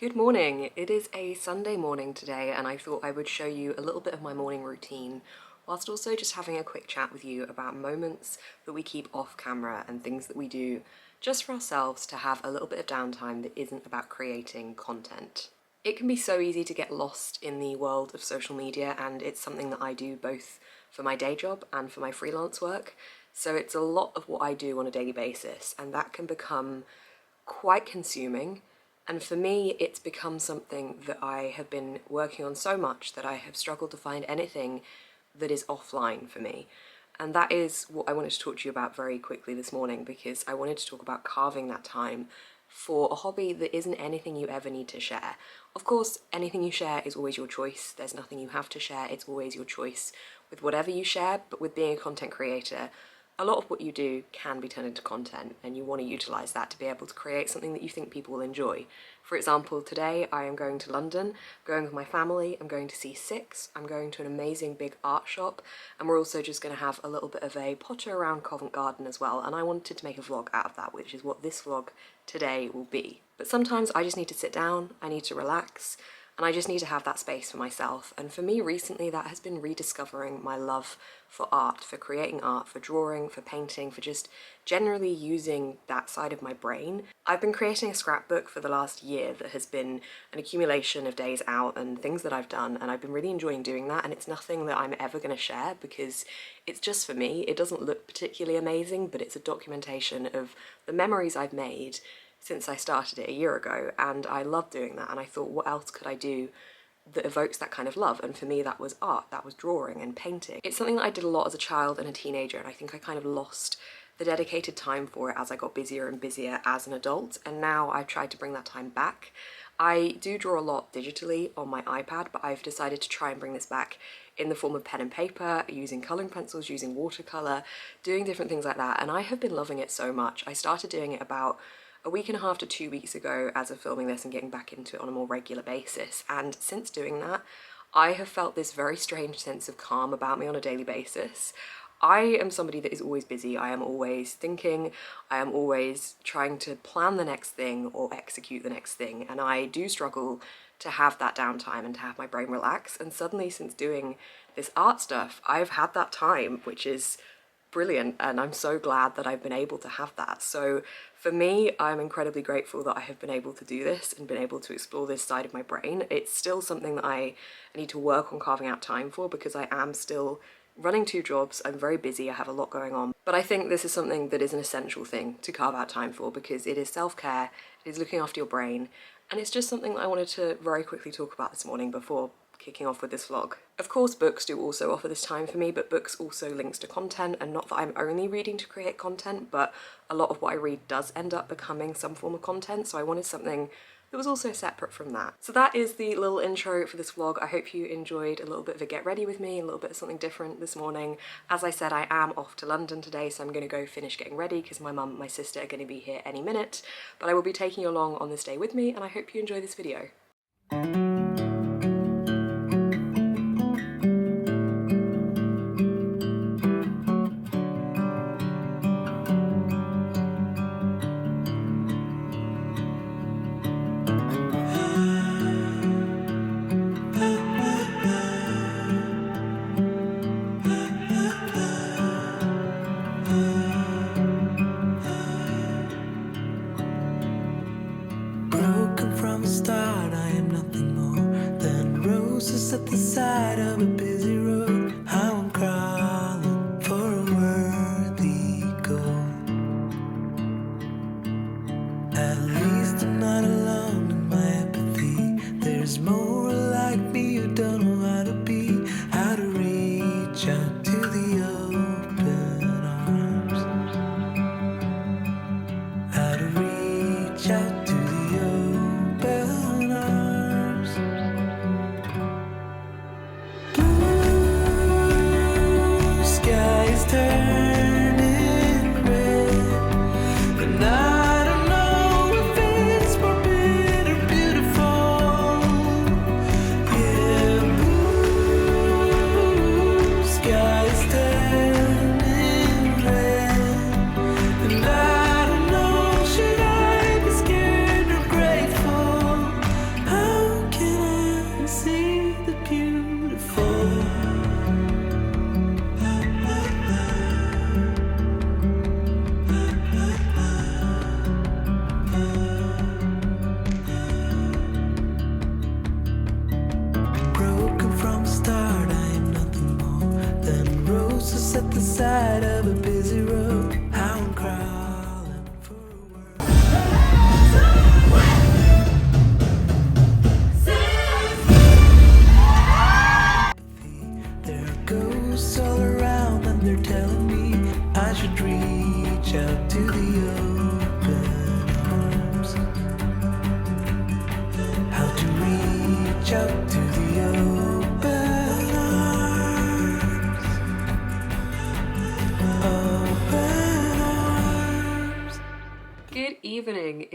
Good morning. It is a Sunday morning today and I thought I would show you a little bit of my morning routine whilst also just having a quick chat with you about moments that we keep off camera and things that we do just for ourselves to have a little bit of downtime that isn't about creating content. It can be so easy to get lost in the world of social media, and it's something that I do both for my day job and for my freelance work. So it's a lot of what I do on a daily basis, and that can become quite consuming. And for me, it's become something that I have been working on so much that I have struggled to find anything that is offline for me. And that is what I wanted to talk to you about very quickly this morning, because I wanted to talk about carving that time for a hobby that isn't anything you ever need to share. Of course, anything you share is always your choice. There's nothing you have to share. It's always your choice with whatever you share. But with being a content creator, a lot of what you do can be turned into content, and you want to utilize that to be able to create something that you think people will enjoy. For example, today I am going to London, going with my family. I'm going to see Six. I'm going to an amazing big art shop, and we're also just going to have a little bit of a potter around Covent Garden as well, and I wanted to make a vlog out of that, which is what this vlog today will be. But sometimes I just need to sit down, I need to relax, and I just need to have that space for myself. And for me recently, that has been rediscovering my love for art, for creating art, for drawing, for painting, for just generally using that side of my brain. I've been creating a scrapbook for the last year that has been an accumulation of days out and things that I've done, and I've been really enjoying doing that, and it's nothing that I'm ever going to share because it's just for me. It doesn't look particularly amazing, but it's a documentation of the memories I've made since I started it a year ago, and I love doing that. And I thought, what else could I do that evokes that kind of love? And for me, that was art, that was drawing and painting. It's something that I did a lot as a child and a teenager, and I think I kind of lost the dedicated time for it as I got busier and busier as an adult, and now I've tried to bring that time back. I do draw a lot digitally on my iPad, but I've decided to try and bring this back in the form of pen and paper, using colouring pencils, using watercolour, doing different things like that, and I have been loving it so much. I started doing it about a week and a half to 2 weeks ago as of filming this and getting back into it on a more regular basis. And since doing that, I have felt this very strange sense of calm about me on a daily basis. I am somebody that is always busy. I am always thinking. I am always trying to plan the next thing or execute the next thing. And I do struggle to have that downtime and to have my brain relax. And suddenly, since doing this art stuff, I've had that time, which is brilliant, and I'm so glad that I've been able to have that. So for me, I'm incredibly grateful that I have been able to do this and been able to explore this side of my brain. It's still something that I need to work on carving out time for, because I am still running 2 jobs. I'm very busy, I have a lot going on, but I think this is something that is an essential thing to carve out time for, because it is self-care, it is looking after your brain, and it's just something that I wanted to very quickly talk about this morning before kicking off with this vlog. Of course, books do also offer this time for me, but books also links to content, and not that I'm only reading to create content, but a lot of what I read does end up becoming some form of content, so I wanted something that was also separate from that. So that is the little intro for this vlog. I hope you enjoyed a little bit of a get ready with me, a little bit of something different this morning. As I said, I am off to London today, so I'm going to go finish getting ready because my mum and my sister are going to be here any minute, but I will be taking you along on this day with me, and I hope you enjoy this video. Broken from the start, I am nothing more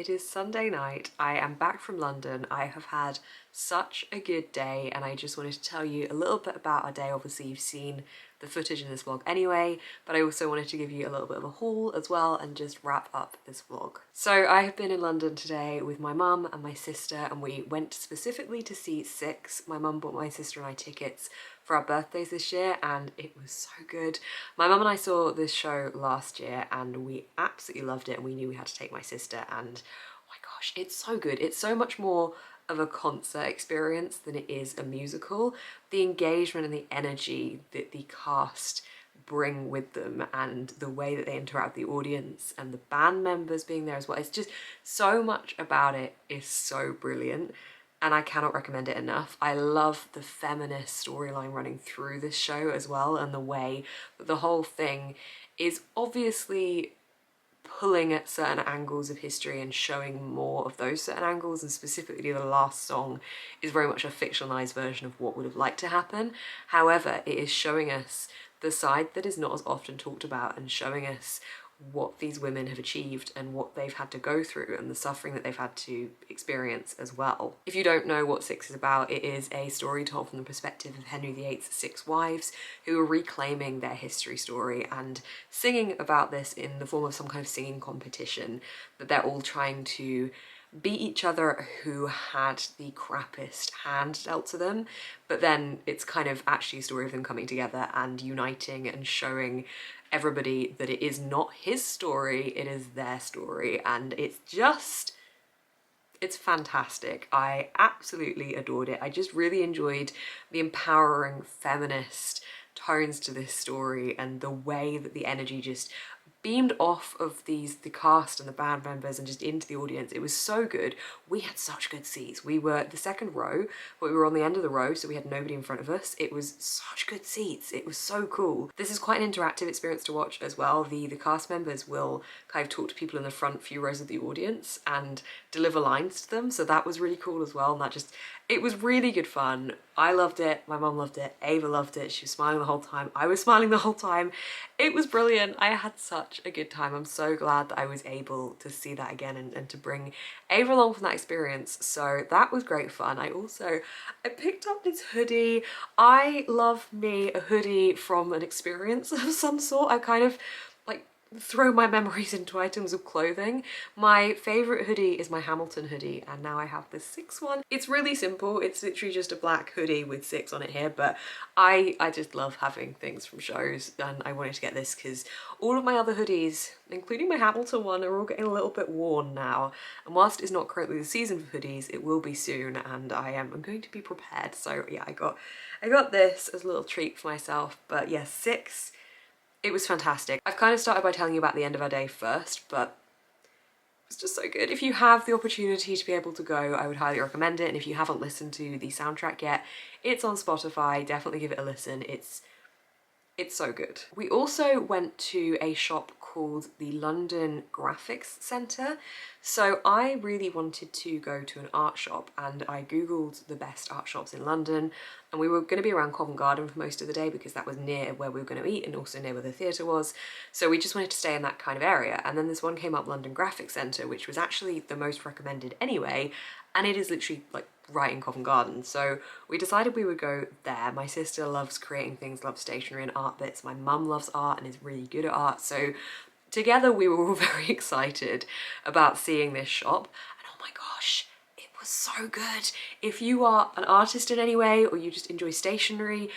It is Sunday night. I am back from London. I have had such a good day and I just wanted to tell you a little bit about our day. Obviously you've seen the footage in this vlog anyway, but I also wanted to give you a little bit of a haul as well and just wrap up this vlog. So I have been in London today with my mum and my sister, and we went specifically to see Six. My mum bought my sister and I tickets for our birthdays this year and it was so good. My mum and I saw this show last year and we absolutely loved it, and we knew we had to take my sister, and oh my gosh, it's so good. It's so much more of a concert experience than it is a musical. The engagement and the energy that the cast bring with them and the way that they interact with the audience and the band members being there as well, it's just so much about it is so brilliant and I cannot recommend it enough. I love the feminist storyline running through this show as well, and the way that the whole thing is obviously pulling at certain angles of history and showing more of those certain angles, and specifically the last song is very much a fictionalized version of what would have liked to happen. However, it is showing us the side that is not as often talked about and showing us what these women have achieved and what they've had to go through and the suffering that they've had to experience as well. If you don't know what Six is about, it is a story told from the perspective of Henry VIII's 6 wives who are reclaiming their history story and singing about this in the form of some kind of singing competition that they're all trying to beat each other who had the crappiest hand dealt to them, but then it's kind of actually a story of them coming together and uniting and showing everybody that it is not his story, it is their story, and it's fantastic. I absolutely adored it. I just really enjoyed the empowering feminist tones to this story and the way that the energy just beamed off of the cast and the band members and just into the audience. It was so good. We had such good seats. We were the second row, but we were on the end of the row, so we had nobody in front of us. It was such good seats. It was so cool. This is quite an interactive experience to watch as well. The cast members will kind of talk to people in the front few rows of the audience and deliver lines to them, so that was really cool as well, and it was really good fun. I loved it, my mum loved it, Ava loved it, she was smiling the whole time, I was smiling the whole time. It was brilliant. I had such a good time. I'm so glad that I was able to see that again and to bring Ava along from that experience, so that was great fun. I picked up this hoodie. I love me a hoodie from an experience of some sort. I kind of like throw my memories into items of clothing. My favourite hoodie is my Hamilton hoodie, and now I have the Six one. It's really simple. It's literally just a black hoodie with Six on it here, but I just love having things from shows, and I wanted to get this because all of my other hoodies, including my Hamilton one, are all getting a little bit worn now, and whilst it's not currently the season for hoodies, it will be soon, and I'm going to be prepared. So yeah, I got this as a little treat for myself. But yeah, Six, it was fantastic. I've kind of started by telling you about the end of our day first, but it was just so good. If you have the opportunity to be able to go, I would highly recommend it. And if you haven't listened to the soundtrack yet, it's on Spotify. Definitely give it a listen. It's so good. We also went to a shop called the London Graphics Centre. So I really wanted to go to an art shop, and I googled the best art shops in London, and we were going to be around Covent Garden for most of the day because that was near where we were going to eat and also near where the theatre was. So we just wanted to stay in that kind of area, and then this one came up, London Graphics Centre, which was actually the most recommended anyway, and it is literally like right in Covent Garden. So we decided we would go there. My sister loves creating things, loves stationery and art bits. My mum loves art and is really good at art. So together we were all very excited about seeing this shop, and oh my gosh, it was so good. If you are an artist in any way or you just enjoy stationery,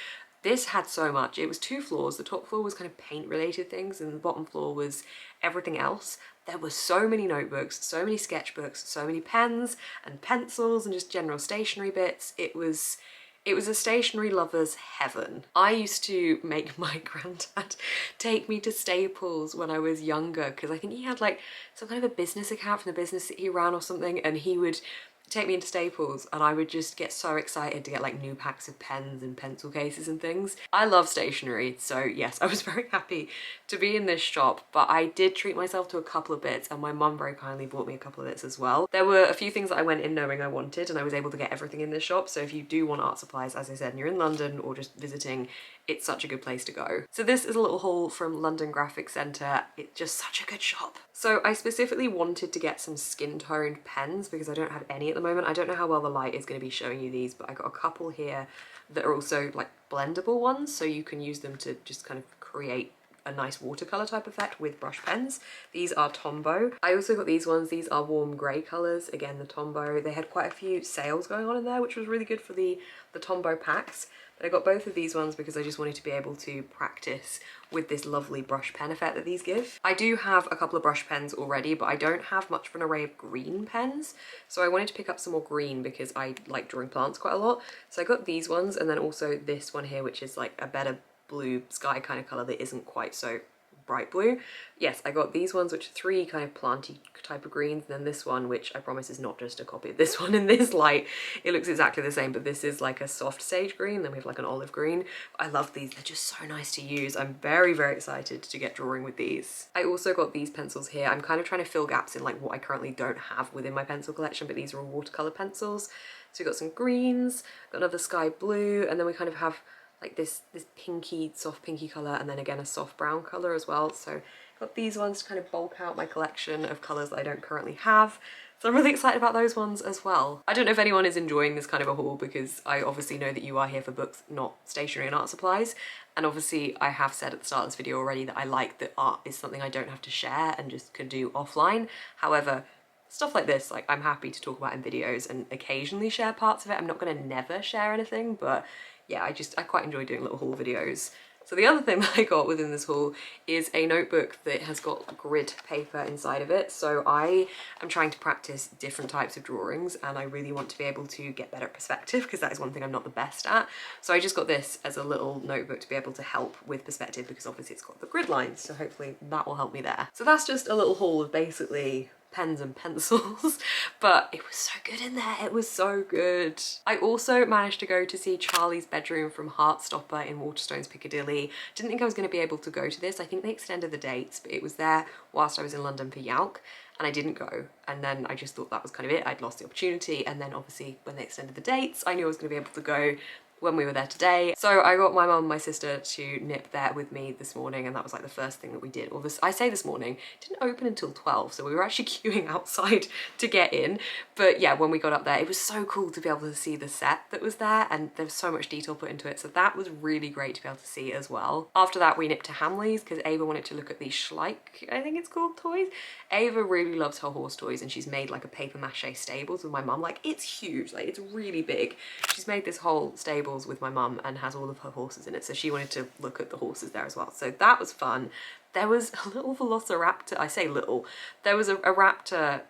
this had so much. It was 2 floors. The top floor was kind of paint related things and the bottom floor was everything else. There were so many notebooks, so many sketchbooks, so many pens and pencils and just general stationery bits. It was a stationery lover's heaven. I used to make my granddad take me to Staples when I was younger because I think he had like some kind of a business account from the business that he ran or something, and he would take me into Staples and I would just get so excited to get like new packs of pens and pencil cases and things. I love stationery, so yes, I was very happy to be in this shop, but I did treat myself to a couple of bits and my mum very kindly bought me a couple of bits as well. There were a few things that I went in knowing I wanted and I was able to get everything in this shop, so if you do want art supplies, as I said, and you're in London or just visiting, it's such a good place to go. So this is a little haul from London Graphic Centre. It's just such a good shop. So I specifically wanted to get some skin toned pens because I don't have any at the moment. I don't know how well the light is going to be showing you these, but I got a couple here that are also like blendable ones, so you can use them to just kind of create a nice watercolor type effect with brush pens. These are Tombow. I also got these ones. These are warm grey colours. Again, the Tombow. They had quite a few sales going on in there, which was really good for the Tombow packs. But I got both of these ones because I just wanted to be able to practice with this lovely brush pen effect that these give. I do have a couple of brush pens already, but I don't have much of an array of green pens. So I wanted to pick up some more green because I like drawing plants quite a lot. So I got these ones and then also this one here, which is like a better blue sky kind of colour that isn't quite so bright blue. Yes, I got these ones, which are 3 kind of planty type of greens, and then this one, which I promise is not just a copy of this one in this light. It looks exactly the same, but this is like a soft sage green, then we have like an olive green. I love these, they're just so nice to use. I'm very, very excited to get drawing with these. I also got these pencils here. I'm kind of trying to fill gaps in like what I currently don't have within my pencil collection, but these are all watercolour pencils. So we've got some greens, got another sky blue, and then we kind of have like this pinky, soft pinky colour, and then again a soft brown colour as well. So got these ones to kind of bulk out my collection of colours that I don't currently have. So I'm really excited about those ones as well. I don't know if anyone is enjoying this kind of a haul because I obviously know that you are here for books, not stationery and art supplies. And obviously I have said at the start of this video already that I like that art is something I don't have to share and just can do offline. However, stuff like this, like I'm happy to talk about in videos and occasionally share parts of it. I'm not gonna never share anything, but yeah, I quite enjoy doing little haul videos. So the other thing that I got within this haul is a notebook that has got grid paper inside of it. So I am trying to practice different types of drawings and I really want to be able to get better at perspective because that is one thing I'm not the best at. So I just got this as a little notebook to be able to help with perspective because obviously it's got the grid lines, so hopefully that will help me there. So that's just a little haul of basically pens and pencils, but it was so good in there. It was so good. I also managed to go to see Charlie's Bedroom from Heartstopper in WATERSTONES Piccadilly. Didn't think I was going to be able to go to this. I think they extended the dates, but it was there whilst I was in London for YALC and I didn't go. And then I just thought that was kind of it. I'd lost the opportunity. And then obviously when they extended the dates, I knew I was going to be able to go when we were there today. So I got my mum and my sister to nip there with me this morning, and that was like the first thing that we did. Or I say this morning, it didn't open until 12, so we were actually queuing outside to get in. But yeah, when we got up there, it was so cool to be able to see the set that was there, and there was so much detail put into it, so that was really great to be able to see as well. After that, we nipped to Hamley's because Ava wanted to look at these Schleich, I think it's called, toys. Ava really loves her horse toys, and she's made like a paper mache stables with my mum. Like, it's huge, like it's really big. She's made this whole stables with my mum and has all of her horses in it, so she wanted to look at the horses there as well, so that was fun. There was a little velociraptor, I say little, there was a raptor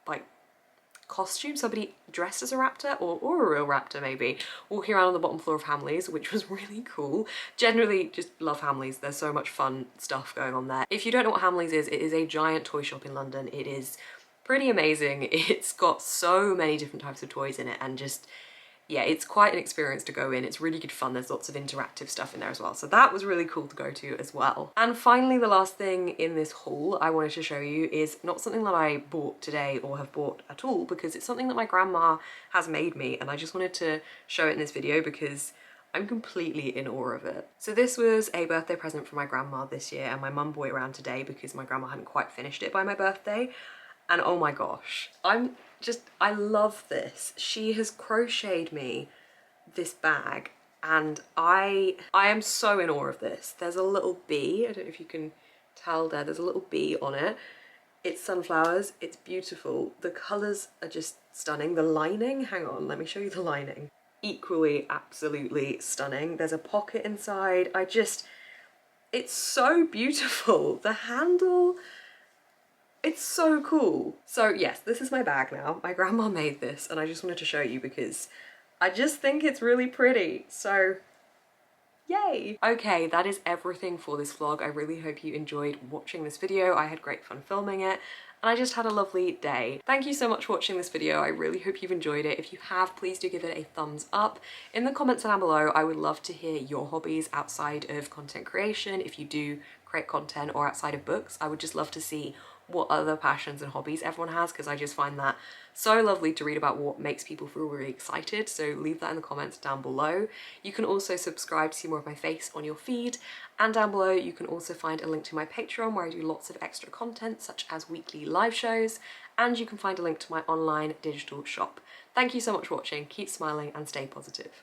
like costume, somebody dressed as a raptor or a real raptor maybe, walking around on the bottom floor of Hamley's, which was really cool. Generally just love Hamley's, there's so much fun stuff going on there. If you don't know what Hamley's is, it is a giant toy shop in London. It is pretty amazing. It's got so many different types of toys in it, and just yeah, it's quite an experience to go in. It's really good fun. There's lots of interactive stuff in there as well. So that was really cool to go to as well. And finally, the last thing in this haul I wanted to show you is not something that I bought today or have bought at all, because it's something that my grandma has made me, and I just wanted to show it in this video because I'm completely in awe of it. So this was a birthday present from my grandma this year, and my mum brought it around today because my grandma hadn't quite finished it by my birthday. And oh my gosh, I love this. She has crocheted me this bag and I am so in awe of this. There's a little bee, I don't know if you can tell there's a little bee on it. It's sunflowers, it's beautiful. The colours are just stunning. The lining, hang on, let me show you the lining. Equally, absolutely stunning. There's a pocket inside. It's so beautiful. The handle, it's so cool. So yes, this is my bag now. My grandma made this and I just wanted to show you because I just think it's really pretty. So yay. Okay, that is everything for this vlog. I really hope you enjoyed watching this video. I had great fun filming it and I just had a lovely day. Thank you so much for watching this video. I really hope you've enjoyed it. If you have, please do give it a thumbs up. In the comments down below, I would love to hear your hobbies outside of content creation. If you do create content or outside of books, I would just love to see what other passions and hobbies everyone has, because I just find that so lovely to read about what makes people feel really excited. So leave that in the comments down below. You can also subscribe to see more of my face on your feed, and down below you can also find a link to my Patreon where I do lots of extra content such as weekly live shows, and you can find a link to my online digital shop. Thank you so much for watching, keep smiling and stay positive.